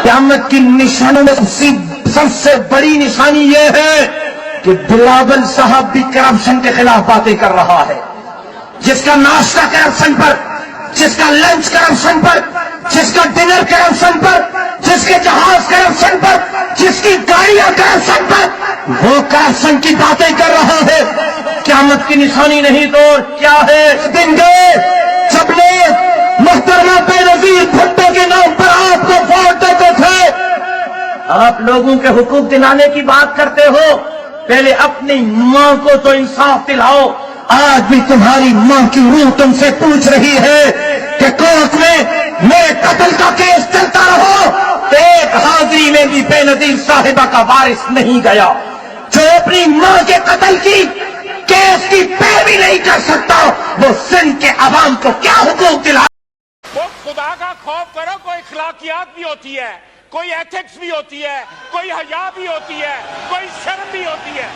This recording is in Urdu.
قیامت کی نشانوں میں سب سے بڑی نشانی یہ ہے کہ بلاول صاحب بھی کرپشن کے خلاف باتیں کر رہا ہے. جس کا ناشتہ کرپشن پر، جس کا لنچ کرپشن پر، جس کا ڈنر کرپشن پر، جس کے جہاز کرپشن پر، جس کی گاڑیاں کرپشن پر، وہ کرپشن کی باتیں کر رہا ہے. قیامت کی نشانی نہیں تو کیا ہے؟ دن گئے جب لوگ محترمہ بے نظیر بھٹو کے نام پر آپ کو ووٹ دیتے تھے. آپ لوگوں کے حقوق دلانے کی بات کرتے ہو، پہلے اپنی ماں کو تو انصاف دلاؤ. آج بھی تمہاری ماں کی روح تم سے پوچھ رہی ہے کہ کورٹ میں میرے قتل کا کیس چلتا رہو، ایک حاضری میں بھی بے نظیر صاحبہ کا وارث نہیں گیا. جو اپنی ماں کے قتل کی کیس کی پیروی نہیں کر سکتا، وہ سندھ کے عوام کو کیا حقوق دلا؟ وہ خدا کا خوف کرو. کوئی اخلاقیات بھی ہوتی ہے، کوئی ایتھکس بھی ہوتی ہے، کوئی حیا بھی ہوتی ہے، کوئی شرم بھی ہوتی ہے.